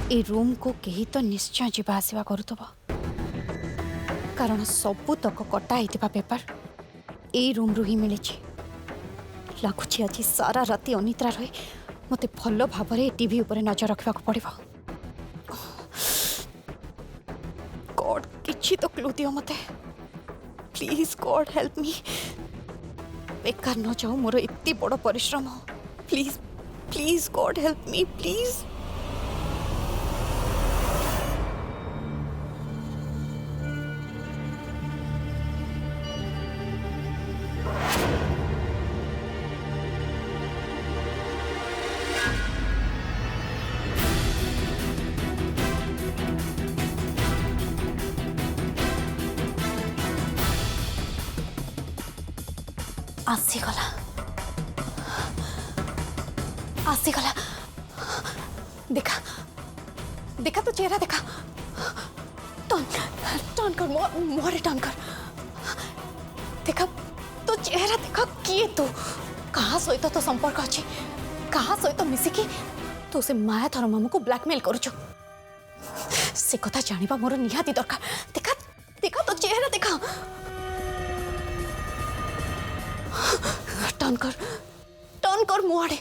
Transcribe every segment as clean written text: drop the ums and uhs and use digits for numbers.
ए room को कहीं तो निश्चय जीवा आसवा करुथब कारण सबुतक कटा होता पेपर ए रूम रू ही मिली लगुच आज सारा राति अनिद्रा रही मत भल भाव टीवी उपर नजर रखा पड़ो गॉड किछि तो क्लू दियो मते प्लीज गॉड हेल्प मी बेकार न जाओ मोर इतनी बड़ परिश्रम please please God help me please आसीगला आसीगला देखा देखा तो चेहरा देखा टर्न टर्न कर मोरे टर्न कर देखा तो चेहरा देखा किए तू कहा सहित तो संपर्क अच्छी कहा सहित मिसिकी तू से माया थर मामू को ब्लैकमेल करुचु से कथा जानिबा मोर निहाती दरकार देखा देखा तो चेहरा देखा टर्न कर मुआड़े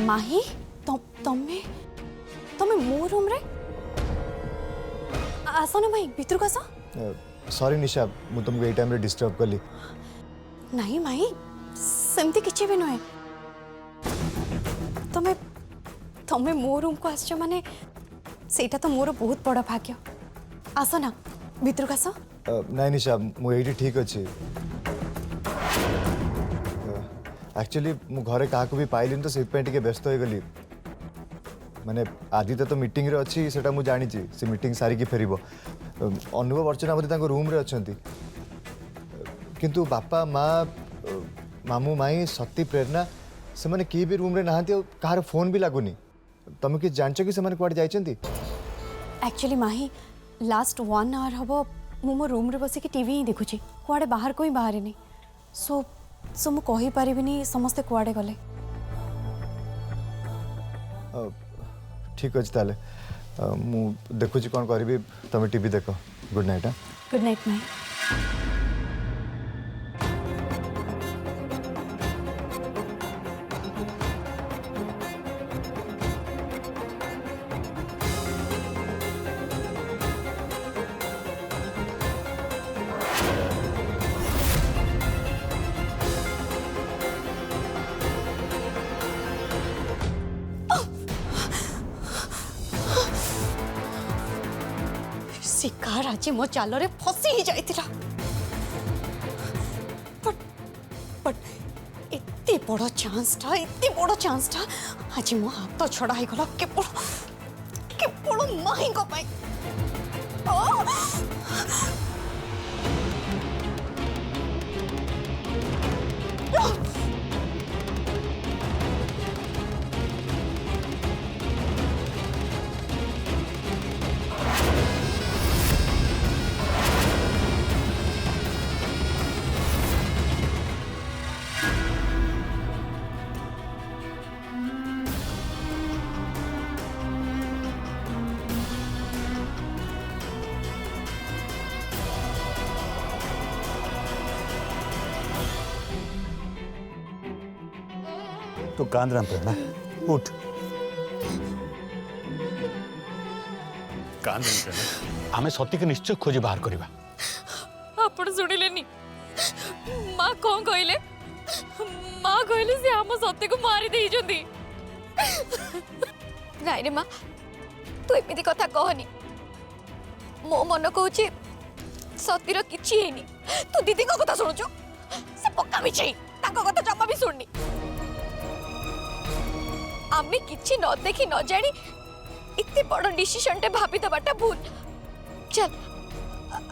माही तमे तमे मो रूम रे आसो ना भाई भितर को आसो सॉरी निशा मु तुमको ए टाइम रे डिस्टर्ब करली नहीं माई सेमती किसी भी नुहे तमे तमे मो रूम को आसछ माने सेटा तो मोर बहुत बड़ भाग्य आसो ना भितर को आसो नहीं निशा मु एठी ठीक अछि एक्चुअली मु घरे का को भी पाइलिन तो से पे टिके व्यस्त हो गली माने आदित्य तो मीटिंग रे अछि सेटा मु जानि छी से मीटिंग सारी की फेरिबो अनुभव अर्चना बोली तांको रूम रे अछंती किंतु बापा माँ मामू माई सती प्रेरणा से माने की भी रूम रे नहांती और कहार फोन भी लागुनी तुम कि जानछ कि से माने कुआडे जाइछंती एक्चुअली माही लास्ट 1 आवर हबो मो रूम रे बसी के टीवी ही देखुची कुआडे बाहर कोई बाहर नहीं सो मु कहि परिबिनी समस्त कुआडे गले ठीक अछि ताले मु देखुची कोन करबी तुम टीवी देखो गुड नाइट गुड नाइट माही शिकार आज मो चाल रे फसी ही जाइतिला बट इतनी बड़ चांस था आज मो हाथ छड़ा ही गला केवल माही को पाई तो कांद रहा प्रेरणा उठ कांद प्रेरणा आमे सती के निश्चय खोजी बाहर करबा आपण सुनिलेनी माँ कौन कहले माँ कहले से हम सत्य को मारी दे जंदी नाइ रे माँ तू एमिति कथा कहनी मो मन कहूची सतीर किछि हेनी तू दीदी को कथा सुनुचु से पक्का मिछि ताको कथा जम्मा भी सुननी आमे किछि न देखी न जानी इतनी बड़ डिसीजन टे भाभी दबाटा भूल चल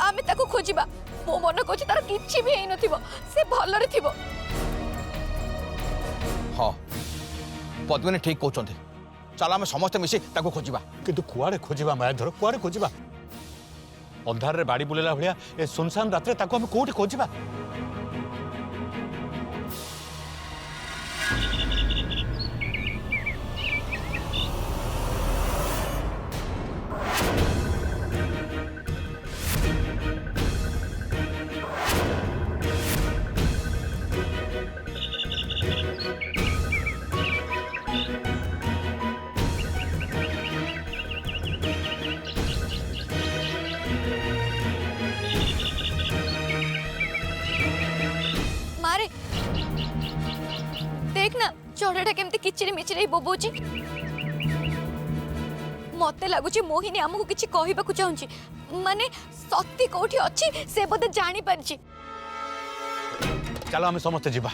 आमे ताको खोजिबा मो मन कोछि तार किछि भी हेइ नथिबो से भलरे थिबो हाँ पद्मिनी ठीक कहते चल आम समस्ते मिसी ताको खोजिबा। किंतु कुआड़े खोजिबा मायाधर कुआड़े खोजिबा अंधार रे बाड़ी बुलेला भलिया ए सुनसान रात्रे ताको हम कोठी खोजिबा। मारे देख ना चढ़ाटा केमती किचिरी मिचिरी बोबोची मते लागुची मोहिनी आमको किछि कहबाकू चाहूची माने सत्य कोठी अछि से बोधे जानी परछि। चलो हम समस्ते जीवा।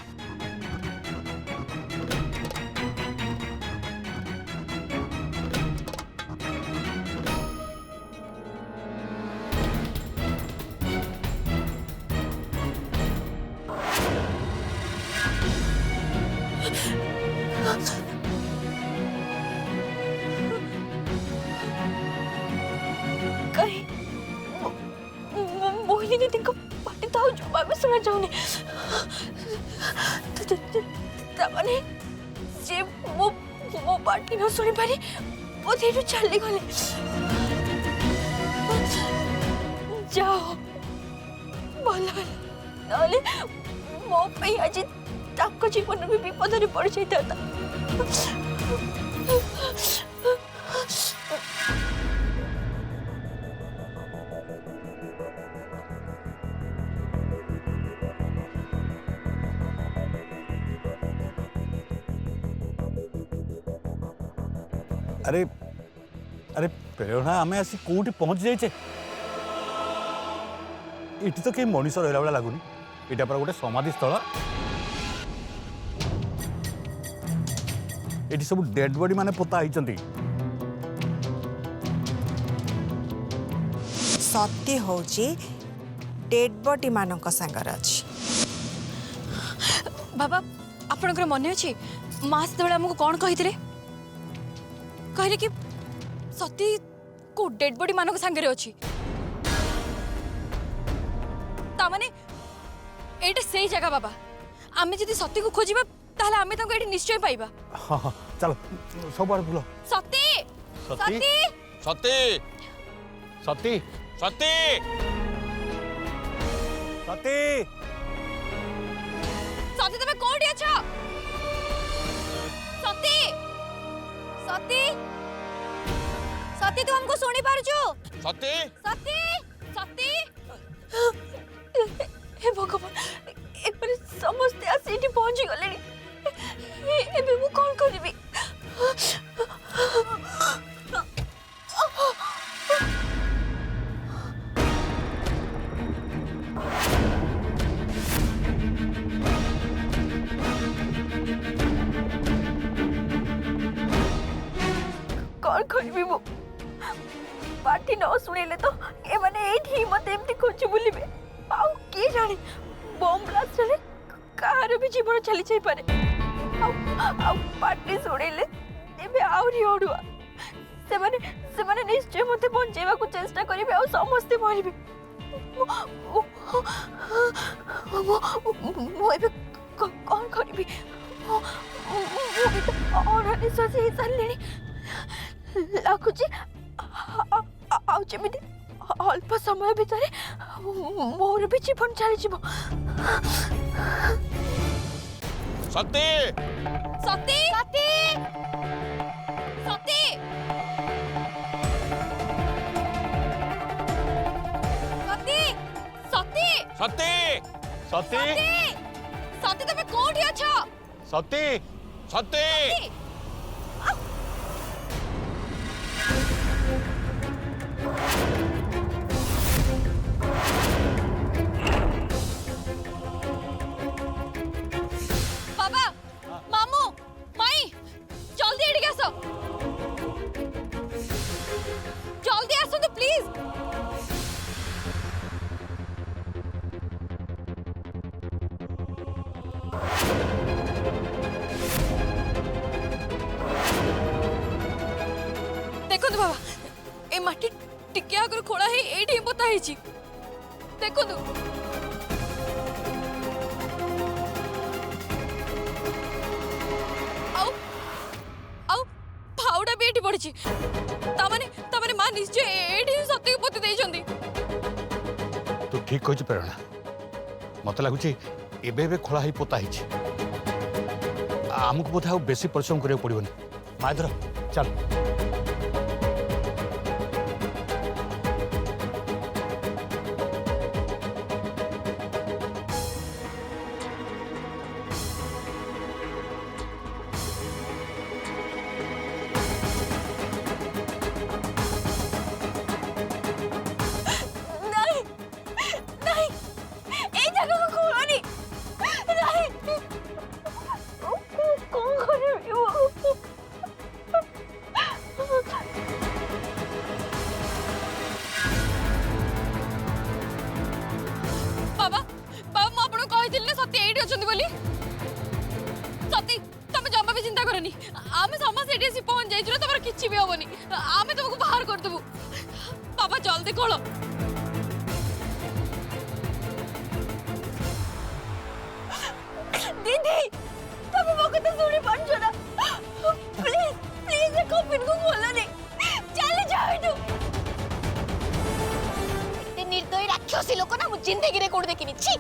कहीं मोहिनी दीदी को पार्टी तो जवाब सुना चाहूनी तमने जे वो पार्टी न सुनी पारी वो धीरे चली गले। जाओ भला नले मो पे आज ताको जीवन में विपद रे पड़ जाता था। अरे अरे प्रेरणा आम आसी कोठी पहुंच जाइचे इटी तो कहीं मनीष रहा भाया लगुनि इटा पर गोटे समाधि स्थल ये सब डेड बॉडी माने पोता होती सत्य होची डेड बॉडी मानक संगर अछि। बाबा आपणकर मन अच्छी माँ से आमको कौन कही कहले कि सती को डेड बॉडी मानक सांगे अच्छी तामाने एटा सही जगह बाबा आमे जदि सती को खोजिबा ताहले आमे ताको एटी निश्चय पाइबा। हाँ हाँ चलो सब आड़ बुल सती सती सती सती सती सती सती तमे कोठी अछ सती सती सती तू हमको सुनी पारछु सती सती सती हे भगवान एपरे समस्त आसीटी पहुंची गलेनी एबे मु कोन करबी। कौन करबी मु पार्टी न सुनेले तो ए माने एठी मते एमती खोजु बुलिबे आउ के जाने बम ब्लास्ट रे कार भी जीवन चली जाई पारे आउ पार्टी सुनेले एबे आउरी ओडुआ से माने निश्चय मते बंचेबा को चेष्टा करिबे आ समस्त मरिबे मो एबे कौन करबी और निश्वास ही चललेनी लाखुची आउ जेमिति अल्प समय भितर मोर भी जीवन चली जीव। सती सती सती सती सती सती सती सती सती तमे कोठी अछ सती सती बाबा मामू माई जल्दी एडी आसो जल्दी आसो तो प्लीज। देखो बाबा ए माटी टिके आगर खोला है एठी पोता है देखो आओ आओ फाउडा भी एठी पड़ी तामाने मां निश्चय एठी सत्य पोती देई छंदी। तू ठीक कह प्रेरणा मत लगुच एबे खोला ही पोता ही आमको बोधा आ बेसी परिश्रम करिया पड़िबनी माधर चल नहीं नहीं ए जगह को खोलनी नहीं कौन करे वो बाबा बाबा मु आपन कहि ना सत्य एठी अछंती बोली सत्य तुम जमा भी चिंता करनी आमे समस्त एठी से पहुंच जाई छ तमर किछि भी होबनी आमे तुमको बाहर कर देबू बाबा जल्दी खोलो दीदी तुम वो कत सुनी पाछो ना प्लीज प्लीज ये कॉफिन को खोलो नहीं चले जाओ तू इतने निर्दयी राक्षसी लोक ना मु जिंदगी रे कोड देखिनी छी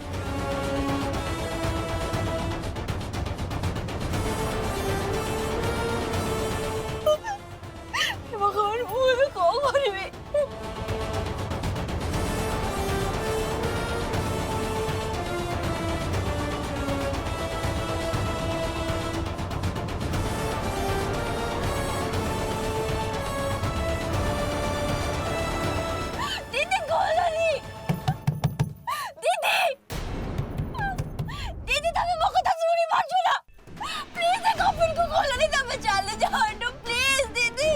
भगवान मुझे कौन करिवे दीदी खोलनी दीदी दीदी तमे मो कथा सुनी पाछो ना प्लीज ए कॉफिन को खोलनी तमे चले जाओ तो प्लीज दीदी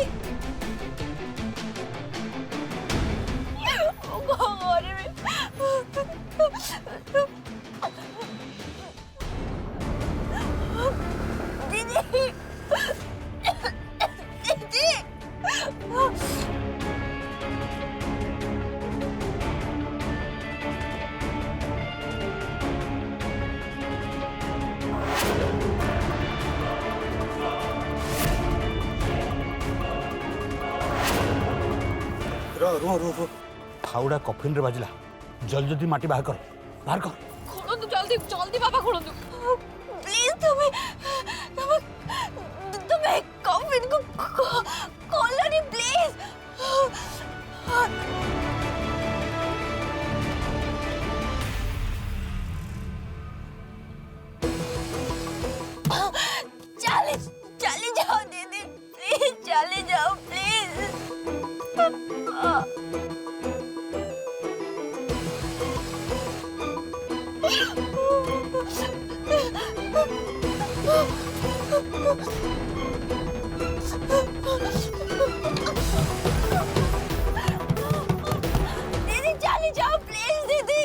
रुह फाउडा कफिन रे बाजिला जल्दी जल्दी माटी बाहर कर खोलो जल्दी जल्दी बाबा खोलो प्लीज तुम्हें कॉफिन को खोलो नहीं प्लीज चले चले जाओ दीदी प्लीज चले जाओ प्लीज दीदी चले जाओ प्लीज दीदी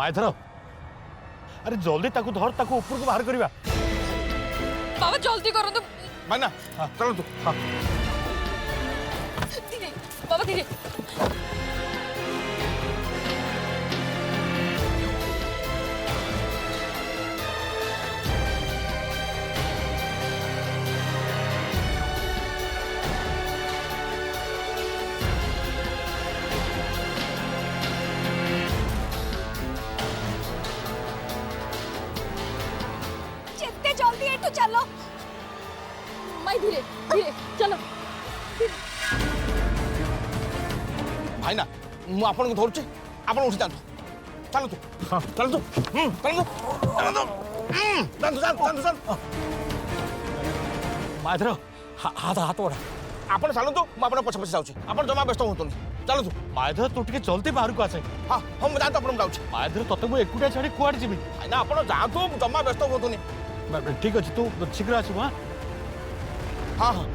मायधर अरे जल्दी ताकू धर ताकू ऊपर को बाहर करवा बाबा जल्दी करो तो माइना चलो तू धीरे बाबा धीरे जितने जल्दी है तो चलो मैं धीरे धीरे चलो भाईना मु आपन को धरछि आपन उठी जांतु चलो तू चलो तू चलो तू जांतु मायधर हाथ हाथ बढ़ा आपन चलो तू मु आपन पछ पछ जाउछि आपन जमा व्यस्त होतुन चलो तू मायधर तू टिके जल्दी बाहर को आसे हां हम जांतु आपन जाउछि मायधर तते मु एकुटिया छाड़ी कुआड जीबी भाईना आपन जांतु जमा व्यस्त होतुन ठीक अच्छे तू शीघ्र आसबु हाँ हां हां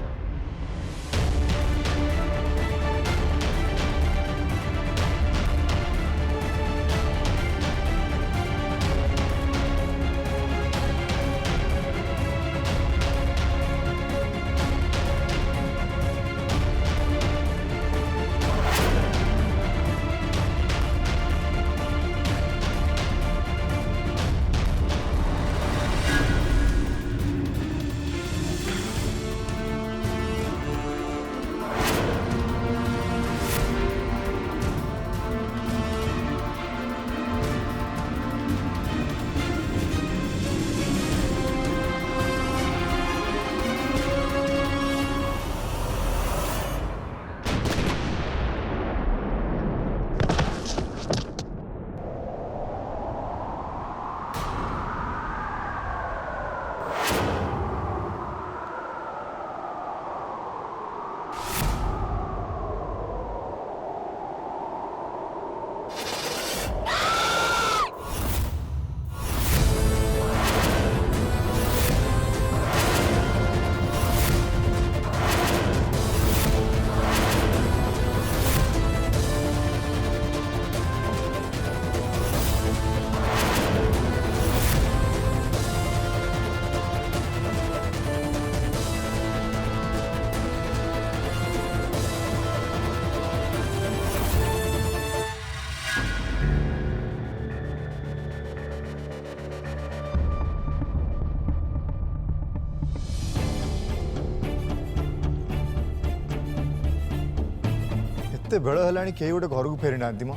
एते बेल है कई गोटे घर को फेरी ना मो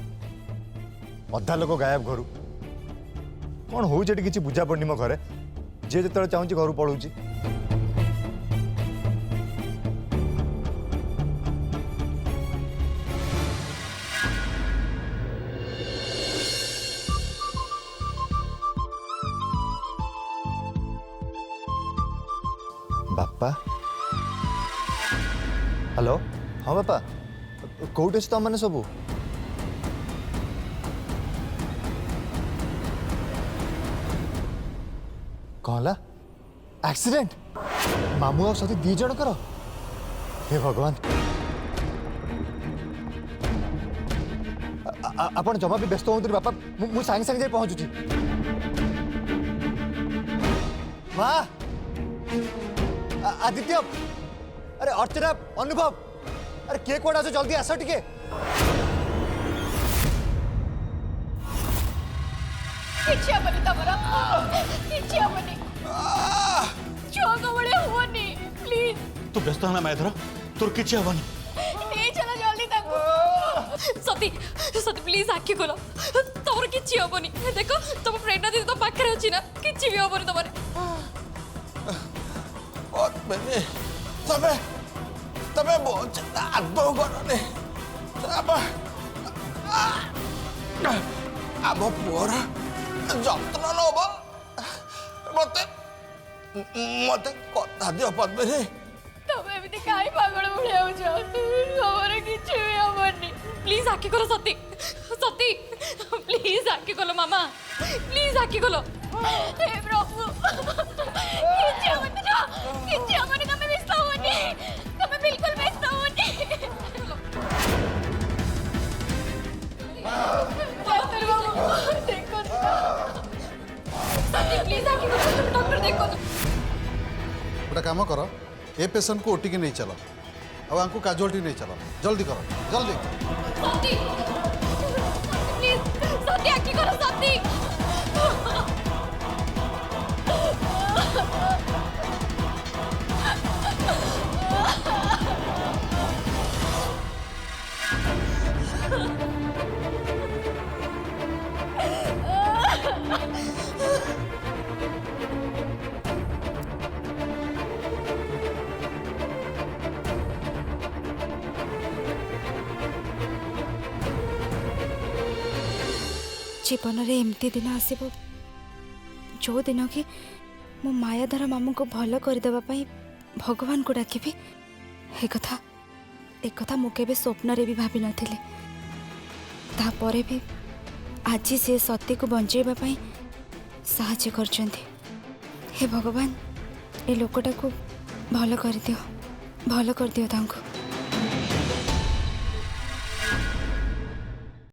अधा लोक गायब घर कौन हो कि बुझा पड़नी मो घरे जी जो चाहूँ घर पलाऊँ बापा हेलो हाँ बापा कौटे तुम मैंने सबू कहला एक्सीडेंट मामू और सती दी जन कर हे भगवान आपण जमा भी व्यस्त होती बापा मु सांगे सांगे जाई पहुंचुची माँ आदित्य अरे अर्चना अनुभव अरे के कोड आसो जल्दी आस टिके किछि हबनी तमरा किछि हबनी छुआ बड़े हुवनी प्लीज तू व्यस्त होना मायधर तोर किछि हबनी नहीं चला जल्दी ताको सती सती प्लीज आखि खोलो तमर किछि हबनी देखो तुम प्रेरणा दीदी तो पाखरे अछि ना किछि भी हबनी तमरे बहुत मैंने तबे बहुत आदो करने अब पुअर যত্ন নব মতে মতে কথা দিও পদ্মিনী তুমি এমনি কাই পাগল ভুলে যাচ্ছ তোমার কিছু भी হবনি প্লিজ আঁকি খোলো সত্যি সত্যি প্লিজ আঁকি খোলো মামা প্লিজ আঁকি খোলো হে প্রভু কিছু হবনি না কিছু হবনি তুমি ব্যস্ত হবনি তুমি বিলকুল ব্যস্ত হবনি দেখো देखो गोटे काम कर ए पेशेंट को ओटी के नहीं चलो अब आपको काजुअलिटी नहीं चलो जल्दी करो जल्दी सती प्लीज सती आखी करो सती जीवन में एमती दिन आसब जो दिन कि मो मायाधर मामू को भल करदेवाई भगवान को डाकिबी एक कथा मु केबे स्वप्न रे भी भाभी नथिले तापरे भी आज से सती को बंचेबा पई साहाय्य करछंती। हे भगवान ए लोकटा को भल कर दियो तांको।